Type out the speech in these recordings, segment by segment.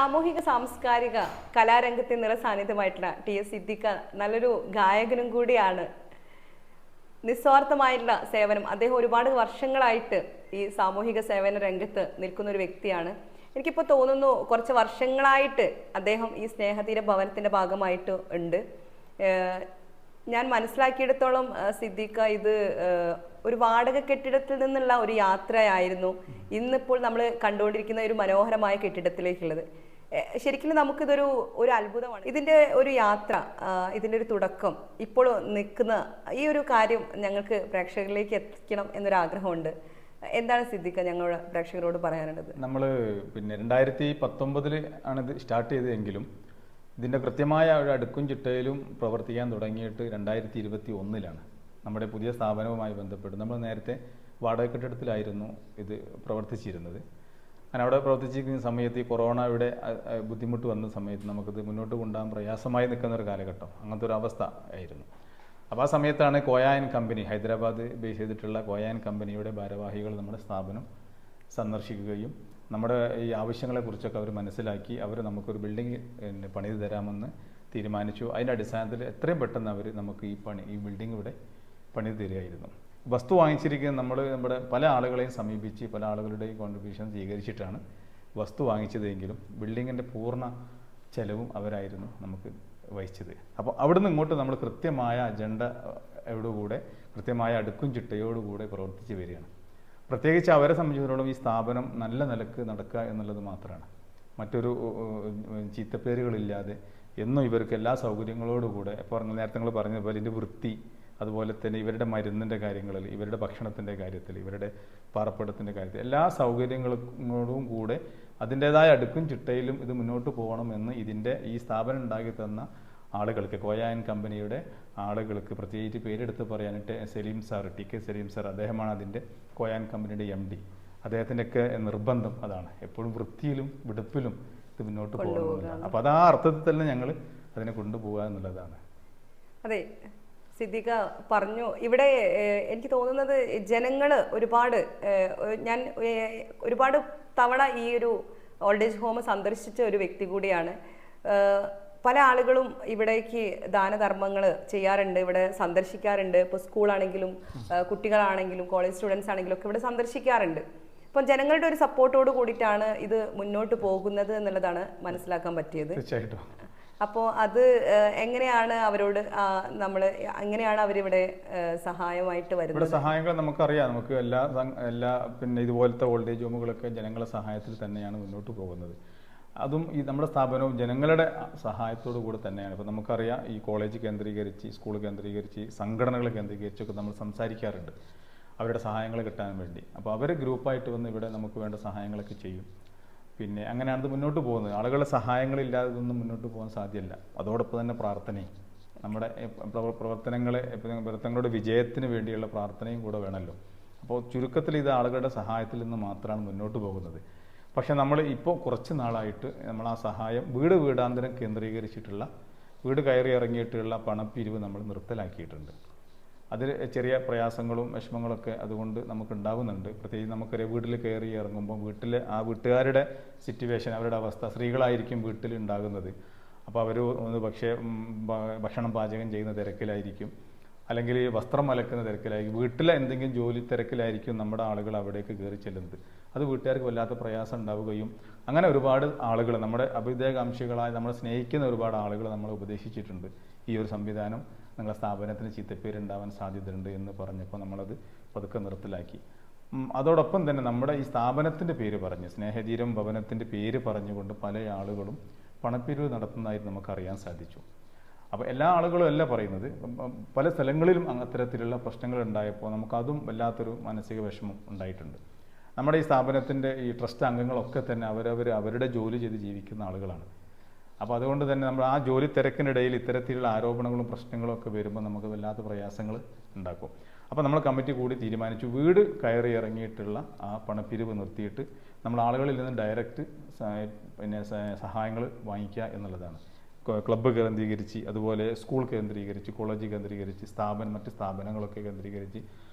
സാമൂഹിക സാംസ്കാരിക കലാരംഗത്തെ നിറ സാന്നിധ്യമായിട്ടുള്ള ടി.എസ്. സിദ്ദിഖ നല്ലൊരു ഗായകനും കൂടിയാണ്. നിസ്വാർത്ഥമായിട്ടുള്ള സേവനം, അദ്ദേഹം ഒരുപാട് വർഷങ്ങളായിട്ട് ഈ സാമൂഹിക സേവന രംഗത്ത് നിൽക്കുന്ന ഒരു വ്യക്തിയാണ്. എനിക്കിപ്പോൾ തോന്നുന്നു കുറച്ച് വർഷങ്ങളായിട്ട് അദ്ദേഹം ഈ സ്നേഹതീര ഭവനത്തിന്റെ ഭാഗമായിട്ട് ഉണ്ട്. ഞാൻ മനസ്സിലാക്കിയിടത്തോളം സിദ്ദിഖ ഇത് ഒരു വാടക കെട്ടിടത്തിൽ നിന്നുള്ള ഒരു യാത്രയായിരുന്നു ഇന്നിപ്പോൾ നമ്മൾ കണ്ടുകൊണ്ടിരിക്കുന്ന ഒരു മനോഹരമായ കെട്ടിടത്തിലേക്കുള്ളത്. ശരിക്കും നമുക്കിതൊരു അത്ഭുതമാണ്. ഇതിന്റെ ഒരു യാത്ര, ഇതിന്റെ ഒരു തുടക്കം, ഇപ്പോൾ നിൽക്കുന്ന ഈ ഒരു കാര്യം ഞങ്ങൾക്ക് പ്രേക്ഷകരിലേക്ക് എത്തിക്കണം എന്നൊരാഗ്രഹമുണ്ട്. എന്താണ് സിദ്ദിഖ ഞങ്ങളുടെ പ്രേക്ഷകരോട് പറയാനുള്ളത്? നമ്മൾ 2019 ആണ് ഇത് സ്റ്റാർട്ട് ചെയ്തതെങ്കിലും ഇതിൻ്റെ കൃത്യമായ ഒരു അടുക്കും ചിട്ടയിലും പ്രവർത്തിക്കാൻ തുടങ്ങിയിട്ട് 2021 നമ്മുടെ പുതിയ സ്ഥാപനവുമായി ബന്ധപ്പെട്ട്. നമ്മൾ നേരത്തെ വാടക കെട്ടിടത്തിലായിരുന്നു ഇത് പ്രവർത്തിച്ചിരുന്നത്. അങ്ങനെ അവിടെ പ്രവർത്തിച്ചിരിക്കുന്ന സമയത്ത് ഈ കൊറോണയുടെ ബുദ്ധിമുട്ട് വന്ന സമയത്ത് നമുക്കിത് മുന്നോട്ട് കൊണ്ടുപോകാൻ പ്രയാസമായി നിൽക്കുന്ന ഒരു കാലഘട്ടം, അങ്ങനത്തെ ഒരു അവസ്ഥ ആയിരുന്നു. അപ്പോൾ ആ സമയത്താണ് കോയാൻ കമ്പനി, ഹൈദരാബാദ് ബേസ് ചെയ്തിട്ടുള്ള കോയാൻ കമ്പനിയുടെ ഭാരവാഹികൾ നമ്മുടെ സ്ഥാപനം സന്ദർശിക്കുകയും നമ്മുടെ ഈ ആവശ്യങ്ങളെക്കുറിച്ചൊക്കെ അവർ മനസ്സിലാക്കി അവർ നമുക്കൊരു ബിൽഡിംഗ് പണിത് തരാമെന്ന് തീരുമാനിച്ചു. അതിൻ്റെ അടിസ്ഥാനത്തിൽ എത്രയും പെട്ടെന്ന് അവർ നമുക്ക് ഈ ബിൽഡിംഗ് ഇവിടെ പണിത് തരികയായിരുന്നു. വസ്തു വാങ്ങിച്ചിരിക്കുന്ന നമ്മുടെ പല ആളുകളെയും സമീപിച്ച് പല ആളുകളുടെയും കോൺട്രിബ്യൂഷൻ സ്വീകരിച്ചിട്ടാണ് വസ്തു വാങ്ങിച്ചതെങ്കിലും ബിൽഡിങ്ങിൻ്റെ പൂർണ്ണ ചെലവും അവരായിരുന്നു നമുക്ക് വഹിച്ചത്. അപ്പോൾ അവിടുന്ന് ഇങ്ങോട്ട് നമ്മൾ കൃത്യമായ അജണ്ടയോടുകൂടെ കൃത്യമായ അടുക്കും ചിട്ടയോടുകൂടെ പ്രവർത്തിച്ച് വരികയാണ്. പ്രത്യേകിച്ച് അവരെ സംബന്ധിച്ചിടത്തോളം ഈ സ്ഥാപനം നല്ല നിലക്ക് നടക്കുക എന്നുള്ളത് മാത്രമാണ്. മറ്റൊരു ചീത്തപ്പേരുകളില്ലാതെ എന്നും ഇവർക്ക് എല്ലാ സൗകര്യങ്ങളോടുകൂടെ, ഇപ്പോൾ നേരത്തെ നിങ്ങൾ പറഞ്ഞതുപോലെ ഇതിൻ്റെ വൃത്തി, അതുപോലെ തന്നെ ഇവരുടെ മരുന്നിൻ്റെ കാര്യങ്ങളിൽ, ഇവരുടെ ഭക്ഷണത്തിൻ്റെ കാര്യത്തിൽ, ഇവരുടെ പാർപ്പിടത്തിൻ്റെ കാര്യത്തിൽ എല്ലാ സൗകര്യങ്ങളോടും കൂടെ അതിൻ്റേതായ അടുക്കും ചിട്ടയിലും ഇത് മുന്നോട്ട് പോകണമെന്ന് ഈ സ്ഥാപനം ഉണ്ടാക്കി തന്ന ആളുകൾക്ക്, കോയാൻ കമ്പനിയുടെ ആളുകൾക്ക്, പ്രത്യേകിച്ച് പേരെടുത്ത് പറയാനായിട്ട് Salim sir, T K Salim sir, അദ്ദേഹമാണ് അതിൻ്റെ കോയാൻ കമ്പനിയുടെ MD. അദ്ദേഹത്തിൻ്റെയൊക്കെ നിർബന്ധം അതാണ്, എപ്പോഴും വൃത്തിയിലും വെടുപ്പിലും ഇത് മുന്നോട്ട് പോകണമെന്നുള്ളതാണ്. അപ്പോൾ അത് ആ അർത്ഥത്തിൽ തന്നെ ഞങ്ങൾ അതിനെ കൊണ്ടുപോകുക എന്നുള്ളതാണ്. അതെ, സിദ്ദിഖ പറഞ്ഞു. ഇവിടെ എനിക്ക് തോന്നുന്നത് ജനങ്ങൾ ഞാൻ ഒരുപാട് തവണ ഈ ഒരു ഓൾഡ് ഏജ് ഹോം സന്ദർശിച്ച ഒരു വ്യക്തി കൂടിയാണ്. പല ആളുകളും ഇവിടേക്ക് ദാനധർമ്മങ്ങൾ ചെയ്യാറുണ്ട്, ഇവിടെ സന്ദർശിക്കാറുണ്ട്. ഇപ്പോൾ സ്കൂളാണെങ്കിലും കുട്ടികളാണെങ്കിലും കോളേജ് സ്റ്റുഡൻസ് ആണെങ്കിലും ഒക്കെ ഇവിടെ സന്ദർശിക്കാറുണ്ട്. അപ്പം ജനങ്ങളുടെ ഒരു സപ്പോർട്ടോട് കൂടിയിട്ടാണ് ഇത് മുന്നോട്ട് പോകുന്നത് എന്നുള്ളതാണ് മനസ്സിലാക്കാൻ പറ്റിയത്. തീർച്ചയായിട്ടും. അപ്പോൾ അത് എങ്ങനെയാണ് അവരിവിടെ സഹായമായിട്ട് വരുന്നത്? ഇവിടെ സഹായങ്ങൾ നമുക്കറിയാം, നമുക്ക് എല്ലാ ഇതുപോലത്തെ ഓൾഡ് ഏജ് ഹോമുകളൊക്കെ ജനങ്ങളുടെ സഹായത്തിൽ തന്നെയാണ് മുന്നോട്ട് പോകുന്നത്. അതും ഈ നമ്മുടെ സ്ഥാപനവും ജനങ്ങളുടെ സഹായത്തോടു കൂടെ തന്നെയാണ്. ഇപ്പോൾ നമുക്കറിയാം, ഈ കോളേജ് കേന്ദ്രീകരിച്ച്, സ്കൂൾ കേന്ദ്രീകരിച്ച്, സംഘടനകൾ കേന്ദ്രീകരിച്ചൊക്കെ നമ്മൾ സംസാരിക്കാറുണ്ട് അവരുടെ സഹായങ്ങൾ കിട്ടാൻ വേണ്ടി. അപ്പോൾ അവർ ഗ്രൂപ്പായിട്ട് വന്ന് ഇവിടെ നമുക്ക് വേണ്ട സഹായങ്ങളൊക്കെ ചെയ്യും. പിന്നെ അങ്ങനെയാണ് മുന്നോട്ട് പോകുന്നത്. ആളുകളുടെ സഹായങ്ങളില്ലാതെ ഇതൊന്നും മുന്നോട്ട് പോകാൻ സാധ്യമല്ല. അതോടൊപ്പം തന്നെ പ്രാർത്ഥനയും, നമ്മുടെ പ്രവർത്തനങ്ങളുടെ വിജയത്തിന് വേണ്ടിയുള്ള പ്രാർത്ഥനയും കൂടെ വേണമല്ലോ. അപ്പോൾ ചുരുക്കത്തിൽ ഇത് ആളുകളുടെ സഹായത്തിൽ നിന്ന് മാത്രമാണ് മുന്നോട്ട് പോകുന്നത്. പക്ഷെ നമ്മൾ ഇപ്പോൾ കുറച്ച് നാളായിട്ട് നമ്മൾ ആ സഹായം വീടാന്തരം കേന്ദ്രീകരിച്ചിട്ടുള്ള, വീട് കയറി ഇറങ്ങിയിട്ടുള്ള പണപ്പിരിവ് നമ്മൾ നിർത്തലാക്കിയിട്ടുണ്ട്. അതിൽ ചെറിയ പ്രയാസങ്ങളും വിഷമങ്ങളൊക്കെ അതുകൊണ്ട് നമുക്ക് ഉണ്ടാകുന്നുണ്ട്. പ്രത്യേകിച്ച് നമുക്കൊരു വീട്ടിൽ കയറി ഇറങ്ങുമ്പോൾ വീട്ടുകാരുടെ സിറ്റുവേഷൻ, അവരുടെ അവസ്ഥ, സ്ത്രീകളായിരിക്കും വീട്ടിൽ ഉണ്ടാകുന്നത്. അപ്പോൾ അവർ പക്ഷേ ഭക്ഷണം പാചകം ചെയ്യുന്ന തിരക്കിലായിരിക്കും, അല്ലെങ്കിൽ വസ്ത്രം അലക്കുന്ന തിരക്കിലായിരിക്കും, വീട്ടിലെ എന്തെങ്കിലും ജോലി തിരക്കിലായിരിക്കും നമ്മുടെ ആളുകൾ അവിടേക്ക് കയറി ചെല്ലുന്നത്. അത് വീട്ടുകാർക്ക് വല്ലാത്ത പ്രയാസം ഉണ്ടാവുകയും അങ്ങനെ ഒരുപാട് ആളുകൾ, നമ്മുടെ അഭ്യുദയകാംക്ഷികളായി നമ്മളെ സ്നേഹിക്കുന്ന ഒരുപാട് ആളുകൾ നമ്മളെ ഉപദേശിച്ചിട്ടുണ്ട്. ഈ ഒരു സംവിധാനം നിങ്ങളുടെ സ്ഥാപനത്തിന് ചീത്തപ്പേരുണ്ടാവാൻ സാധ്യതയുണ്ട് എന്ന് പറഞ്ഞപ്പോൾ നമ്മളത് പതുക്കെ നിർത്തലാക്കി. അതോടൊപ്പം തന്നെ നമ്മുടെ ഈ സ്ഥാപനത്തിൻ്റെ പേര് പറഞ്ഞ്, സ്നേഹതീരം ഭവനത്തിൻ്റെ പേര് പറഞ്ഞുകൊണ്ട് പല ആളുകളും പണപ്പിരിവ് നടത്തുന്നതായിട്ട് നമുക്കറിയാൻ സാധിച്ചു. അപ്പോൾ എല്ലാ ആളുകളും അല്ല പറയുന്നത്, പല സ്ഥലങ്ങളിലും അത്തരത്തിലുള്ള പ്രശ്നങ്ങൾ ഉണ്ടായപ്പോൾ നമുക്കതും വല്ലാത്തൊരു മാനസിക വിഷമം ഉണ്ടായിട്ടുണ്ട്. നമ്മുടെ ഈ സ്ഥാപനത്തിൻ്റെ ഈ ട്രസ്റ്റ് അംഗങ്ങളൊക്കെ തന്നെ അവരുടെ ജോലി ചെയ്ത് ജീവിക്കുന്ന ആളുകളാണ്. അപ്പോൾ അതുകൊണ്ട് തന്നെ നമ്മൾ ആ ജോലി തിരക്കിനിടയിൽ ഇത്തരത്തിലുള്ള ആരോപണങ്ങളും പ്രശ്നങ്ങളും ഒക്കെ വരുമ്പോൾ നമുക്ക് വല്ലാത്ത പ്രയാസങ്ങൾ ഉണ്ടാക്കും. അപ്പോൾ നമ്മൾ കമ്മിറ്റി കൂടി തീരുമാനിച്ചു, വീട് കയറി ഇറങ്ങിയിട്ടുള്ള ആ പണപ്പിരിവ് നിർത്തിയിട്ട് നമ്മൾ ആളുകളിൽ നിന്ന് ഡയറക്റ്റ് സഹായങ്ങൾ വാങ്ങിക്കുക എന്നുള്ളതാണ്. ക്ലബ്ബ് കേന്ദ്രീകരിച്ച്, അതുപോലെ സ്കൂൾ കേന്ദ്രീകരിച്ച്, കോളേജ് കേന്ദ്രീകരിച്ച്, മറ്റ് സ്ഥാപനങ്ങളൊക്കെ കേന്ദ്രീകരിച്ച്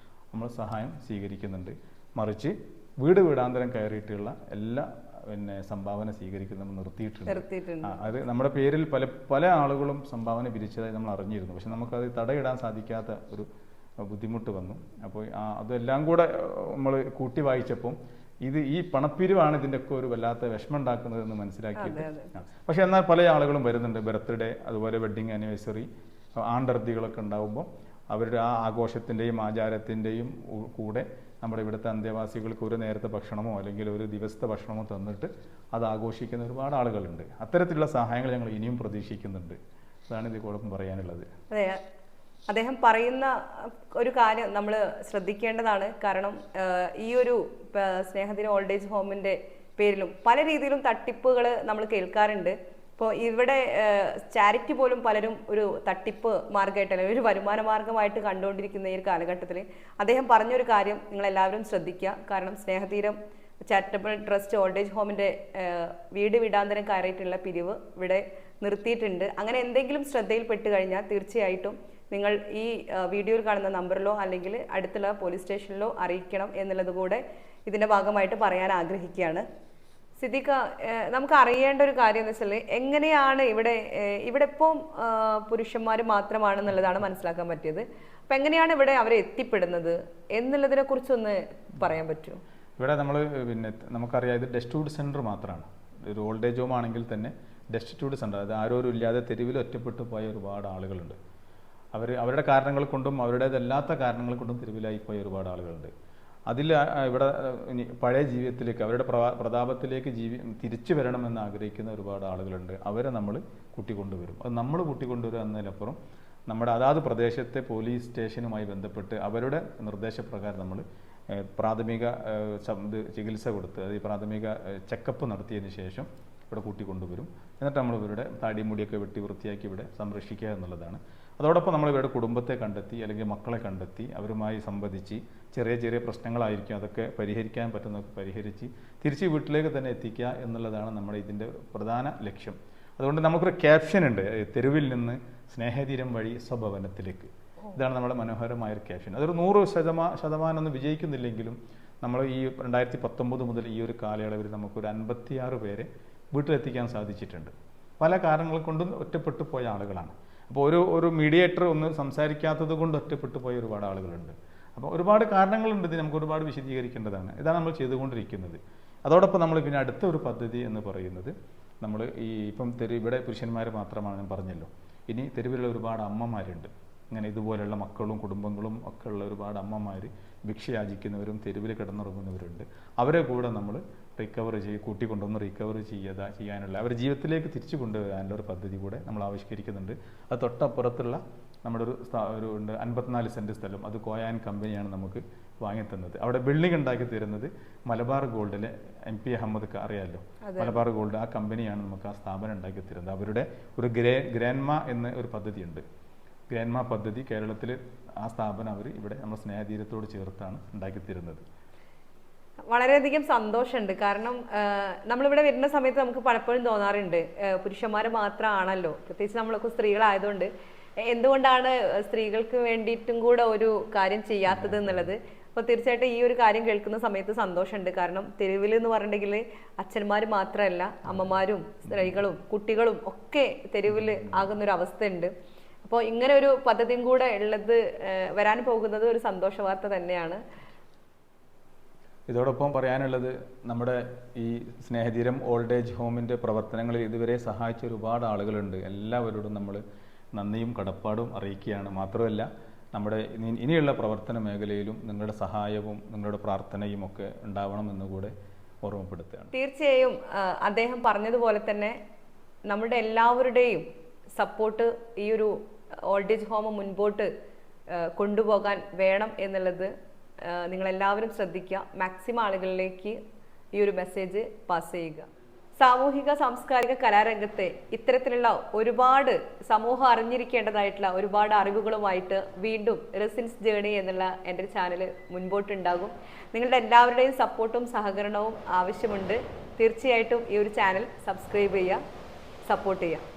നമ്മൾ സഹായം സ്വീകരിക്കുന്നുണ്ട്. മറിച്ച് വീടാന്തരം കയറിയിട്ടുള്ള എല്ലാ പിന്നെ സംഭാവന സ്വീകരിക്കുന്നത് നമ്മൾ നിർത്തിയിട്ടുണ്ട്. നിർത്തിയിട്ടുണ്ട്. അത് നമ്മുടെ പേരിൽ പല പല ആളുകളും സംഭാവന പിരിച്ചതായി നമ്മൾ അറിഞ്ഞിരുന്നു. പക്ഷെ നമുക്കത് തടയിടാൻ സാധിക്കാത്ത ഒരു ബുദ്ധിമുട്ട് വന്നു. അപ്പോൾ അതെല്ലാം കൂടെ നമ്മൾ കൂട്ടി വായിച്ചപ്പം ഈ പണപ്പിരിവാണ് ഇതിൻ്റെയൊക്കെ ഒരു വല്ലാത്ത വിഷമം ഉണ്ടാക്കുന്നതെന്ന് മനസ്സിലാക്കിയിട്ട്. പക്ഷെ എന്നാൽ പല ആളുകളും വരുന്നുണ്ട്. ബർത്ത്ഡേ, അതുപോലെ വെഡ്ഡിങ് ആനിവേഴ്സറി, ആണ്ടർത്തികളൊക്കെ ഉണ്ടാകുമ്പോൾ അവരുടെ ആ ആഘോഷത്തിൻ്റെയും ആചാരത്തിൻ്റെയും കൂടെ നമ്മുടെ ഇവിടുത്തെ അന്തേവാസികൾക്ക് ഒരു നേരത്തെ ഭക്ഷണമോ അല്ലെങ്കിൽ ഒരു ദിവസത്തെ ഭക്ഷണമോ തന്നിട്ട് അത് ആഘോഷിക്കുന്ന ഒരുപാട് ആളുകളുണ്ട്. അത്തരത്തിലുള്ള സഹായങ്ങൾ ഞങ്ങൾ ഇനിയും പ്രതീക്ഷിക്കുന്നുണ്ട്. അതാണ് ഇതിനോടൊപ്പം പറയാനുള്ളത്. അതെ, അദ്ദേഹം പറയുന്ന ഒരു കാര്യം നമ്മൾ ശ്രദ്ധിക്കേണ്ടതാണ്. കാരണം ഈ ഒരു സ്നേഹദിന ഓൾഡ് ഏജ് ഹോമിന്റെ പേരിലും പല രീതിയിലും തട്ടിപ്പുകൾ നമ്മൾ കേൾക്കാറുണ്ട്. ഇപ്പോൾ ഇവിടെ ചാരിറ്റി പോലും പലരും ഒരു തട്ടിപ്പ് മാർഗമായിട്ട് അല്ലെങ്കിൽ ഒരു വരുമാന മാർഗമായിട്ട് കണ്ടുകൊണ്ടിരിക്കുന്ന ഈ ഒരു കാലഘട്ടത്തിൽ അദ്ദേഹം പറഞ്ഞൊരു കാര്യം നിങ്ങളെല്ലാവരും ശ്രദ്ധിക്കുക. കാരണം സ്നേഹതീരം ചാരിറ്റബിൾ ട്രസ്റ്റ് ഓൾഡ് ഏജ് ഹോമിന്റെ വീട് വീടാന്തരം കയറിയിട്ടുള്ള പിരിവ് ഇവിടെ നിർത്തിയിട്ടുണ്ട്. അങ്ങനെ എന്തെങ്കിലും ശ്രദ്ധയിൽപ്പെട്ട് കഴിഞ്ഞാൽ തീർച്ചയായിട്ടും നിങ്ങൾ ഈ വീഡിയോയിൽ കാണുന്ന നമ്പറിലോ അല്ലെങ്കിൽ അടുത്തുള്ള പോലീസ് സ്റ്റേഷനിലോ അറിയിക്കണം എന്നുള്ളത് കൂടെ ഇതിന്റെ ഭാഗമായിട്ട് പറയാൻ ആഗ്രഹിക്കുകയാണ്. സിദ്ദീഖ, നമുക്ക് അറിയേണ്ട ഒരു കാര്യം എന്ന് വെച്ചാൽ എങ്ങനെയാണ് ഇവിടെ ഇപ്പം പുരുഷന്മാർ മാത്രമാണെന്നുള്ളതാണ് മനസ്സിലാക്കാൻ പറ്റിയത്. അപ്പം എങ്ങനെയാണ് ഇവിടെ അവരെ എത്തിപ്പെടുന്നത് എന്നുള്ളതിനെ കുറിച്ചൊന്ന് പറയാൻ പറ്റുമോ? ഇവിടെ നമ്മൾ പിന്നെ നമുക്കറിയാം, ഇത് ഡെസ്റ്റിറ്റ്യൂട്ട് സെൻറ്റർ മാത്രമാണ്. ഒരു ഓൾഡ് ഏജ് ഹോം ആണെങ്കിൽ തന്നെ ഡെസ്റ്റിറ്റ്യൂട്ട് സെൻറ്റർ, അതായത് ആരോരും ഇല്ലാതെ തെരുവിൽ ഒറ്റപ്പെട്ടു പോയ ഒരുപാട് ആളുകളുണ്ട്. അവരുടെ കാരണങ്ങൾ കൊണ്ടും അവരുടേതല്ലാത്ത കാരണങ്ങൾ കൊണ്ടും തെരുവിലായി പോയ ഒരുപാട് ആളുകളുണ്ട്. അതിൽ ഇവിടെ പഴയ ജീവിതത്തിലേക്ക്, അവരുടെ പ്രതാപത്തിലേക്ക് തിരിച്ചു വരണമെന്ന് ആഗ്രഹിക്കുന്ന ഒരുപാട് ആളുകളുണ്ട്. അവരെ നമ്മൾ കൂട്ടിക്കൊണ്ടുവരും. അത് നമ്മൾ കൂട്ടിക്കൊണ്ടുവരിക എന്നതിനപ്പുറം നമ്മുടെ അതാത് പ്രദേശത്തെ പോലീസ് സ്റ്റേഷനുമായി ബന്ധപ്പെട്ട് അവരുടെ നിർദ്ദേശപ്രകാരം നമ്മൾ പ്രാഥമിക ചികിത്സ കൊടുത്ത്, അത് പ്രാഥമിക ചെക്കപ്പ് നടത്തിയതിന് ശേഷം ഇവിടെ കൂട്ടിക്കൊണ്ടുവരും. എന്നിട്ട് നമ്മൾ ഇവരുടെ താടിമുടിയൊക്കെ വെട്ടി വൃത്തിയാക്കി ഇവിടെ സംരക്ഷിക്കുക എന്നുള്ളതാണ്. അതോടൊപ്പം നമ്മൾ ഇവരുടെ കുടുംബത്തെ കണ്ടെത്തി അല്ലെങ്കിൽ മക്കളെ കണ്ടെത്തി അവരുമായി സംവദിച്ച് ചെറിയ ചെറിയ പ്രശ്നങ്ങളായിരിക്കും, അതൊക്കെ പരിഹരിക്കാൻ പറ്റുന്നതൊക്കെ പരിഹരിച്ച് തിരിച്ച് വീട്ടിലേക്ക് തന്നെ എത്തിക്കുക എന്നുള്ളതാണ് നമ്മുടെ ഇതിൻ്റെ പ്രധാന ലക്ഷ്യം. അതുകൊണ്ട് നമുക്കൊരു ക്യാപ്ഷൻ ഉണ്ട്, തെരുവിൽ നിന്ന് സ്നേഹതീരം വഴി സ്വഭവനത്തിലേക്ക്. ഇതാണ് നമ്മുടെ മനോഹരമായൊരു ക്യാപ്ഷൻ. അതൊരു 100% ഒന്നും വിജയിക്കുന്നില്ലെങ്കിലും നമ്മൾ ഈ 2019 മുതൽ ഈ ഒരു കാലയളവിൽ നമുക്കൊരു 56 പേരെ വീട്ടിലെത്തിക്കാൻ സാധിച്ചിട്ടുണ്ട്. പല കാരണങ്ങൾ കൊണ്ടും ഒറ്റപ്പെട്ടു പോയ ആളുകളാണ്. അപ്പോൾ ഒരു മീഡിയേറ്റർ ഒന്ന് സംസാരിക്കാത്തത് കൊണ്ട് ഒറ്റപ്പെട്ടു പോയ ഒരുപാട് ആളുകളുണ്ട്. അപ്പോൾ ഒരുപാട് കാരണങ്ങളുണ്ട്, ഇത് നമുക്ക് ഒരുപാട് വിശദീകരിക്കേണ്ടതാണ്. ഇതാണ് നമ്മൾ ചെയ്തുകൊണ്ടിരിക്കുന്നത്. അതോടൊപ്പം നമ്മൾ പിന്നെ അടുത്ത ഒരു പദ്ധതി എന്ന് പറയുന്നത്, നമ്മൾ ഇപ്പം ഇവിടെ പുരുഷന്മാർ മാത്രമാണ് ഞാൻ പറഞ്ഞല്ലോ. ഇനി തെരുവിലുള്ള ഒരുപാട് അമ്മമാരുണ്ട്. ഇങ്ങനെ ഇതുപോലെയുള്ള മക്കളും കുടുംബങ്ങളും ഒക്കെ ഉള്ള ഒരുപാട് അമ്മമാർ ഭിക്ഷയാചിക്കുന്നവരും തെരുവിൽ കിടന്നുറങ്ങുന്നവരുണ്ട്. അവരെ കൂടെ നമ്മൾ കൂട്ടിക്കൊണ്ടുവന്ന് റിക്കവർ ചെയ്യാനുള്ള അവരുടെ ജീവിതത്തിലേക്ക് തിരിച്ചു കൊണ്ടുവരാനുള്ള ഒരു പദ്ധതി കൂടെ നമ്മൾ ആവിഷ്കരിക്കുന്നുണ്ട്. അത് തൊട്ടപ്പുറത്തുള്ള നമ്മുടെ ഒരു 54 സെൻറ്റ് സ്ഥലം, അത് കോയാൻ കമ്പനിയാണ് നമുക്ക് വാങ്ങിത്തന്നത്. അവിടെ ബിൽഡിംഗ് ഉണ്ടാക്കി തരുന്നത് മലബാർ ഗോൾഡിലെ MP അഹമ്മദ് അറിയാമല്ലോ, മലബാർ ഗോൾഡ്, ആ കമ്പനിയാണ് നമുക്ക് ആ സ്ഥാപനം ഉണ്ടാക്കി തരുന്നത്. അവരുടെ ഒരു ഗ്രാൻഡ്മ എന്ന ഒരു പദ്ധതിയുണ്ട്. ഗ്രാൻഡ്മ പദ്ധതി കേരളത്തിൽ ആ സ്ഥാപനം അവർ ഇവിടെ നമ്മൾ സ്നേഹതീരത്തോട് ചേർത്താണ് ഉണ്ടാക്കി തരുന്നത്. വളരെയധികം സന്തോഷമുണ്ട്. കാരണം നമ്മളിവിടെ വരുന്ന സമയത്ത് നമുക്ക് പലപ്പോഴും തോന്നാറുണ്ട് പുരുഷന്മാർ മാത്രമാണല്ലോ, പ്രത്യേകിച്ച് നമ്മളൊക്കെ സ്ത്രീകളായതുകൊണ്ട് എന്തുകൊണ്ടാണ് സ്ത്രീകൾക്ക് വേണ്ടിയിട്ടും കൂടെ ഒരു കാര്യം ചെയ്യാത്തത് എന്നുള്ളത്. അപ്പോൾ തീർച്ചയായിട്ടും ഈ ഒരു കാര്യം കേൾക്കുന്ന സമയത്ത് സന്തോഷമുണ്ട്. കാരണം തെരുവിൽ എന്ന് പറഞ്ഞിട്ടുണ്ടെങ്കിൽ അച്ഛന്മാർ മാത്രമല്ല, അമ്മമാരും സ്ത്രീകളും കുട്ടികളും ഒക്കെ തെരുവിൽ ആകുന്നൊരു അവസ്ഥയുണ്ട്. അപ്പോൾ ഇങ്ങനെ ഒരു പദ്ധതിയും കൂടെ ഉള്ളത് വരാൻ പോകുന്നത് ഒരു സന്തോഷ വാർത്ത തന്നെയാണ്. ഇതോടൊപ്പം പറയാനുള്ളത്, നമ്മുടെ ഈ സ്നേഹതീരം ഓൾഡ് ഏജ് ഹോമിൻ്റെ പ്രവർത്തനങ്ങളിൽ ഇതുവരെ സഹായിച്ച ഒരുപാട് ആളുകളുണ്ട്. എല്ലാവരോടും നമ്മൾ നന്ദിയും കടപ്പാടും അറിയിക്കുകയാണ്. മാത്രമല്ല നമ്മുടെ ഇനിയുള്ള പ്രവർത്തന മേഖലയിലും നിങ്ങളുടെ സഹായവും നിങ്ങളുടെ പ്രാർത്ഥനയും ഒക്കെ ഉണ്ടാവണം എന്നുകൂടെ ഓർമ്മപ്പെടുത്തുകയാണ്. തീർച്ചയായും അദ്ദേഹം പറഞ്ഞതുപോലെ തന്നെ നമ്മുടെ എല്ലാവരുടെയും സപ്പോർട്ട് ഈ ഒരു ഓൾഡ് ഏജ് ഹോം മുൻപോട്ട് കൊണ്ടുപോകാൻ വേണം എന്നുള്ളത് നിങ്ങളെല്ലാവരും ശ്രദ്ധിക്കുക. മാക്സിമം ആളുകളിലേക്ക് ഈ ഒരു മെസ്സേജ് പാസ് ചെയ്യുക. സാമൂഹിക സാംസ്കാരിക കലാരംഗത്തെ ഇത്തരത്തിലുള്ള ഒരുപാട് സമൂഹം അറിഞ്ഞിരിക്കേണ്ടതായിട്ടുള്ള ഒരുപാട് അറിവുകളുമായിട്ട് വീണ്ടും റെസിൻസ് ജേണി എന്നുള്ള എൻ്റെ ചാനൽ മുൻപോട്ടുണ്ടാകും. നിങ്ങളുടെ എല്ലാവരുടെയും സപ്പോർട്ടും സഹകരണവും ആവശ്യമുണ്ട്. തീർച്ചയായിട്ടും ഈ ഒരു ചാനൽ സബ്സ്ക്രൈബ് ചെയ്യുക, സപ്പോർട്ട് ചെയ്യുക.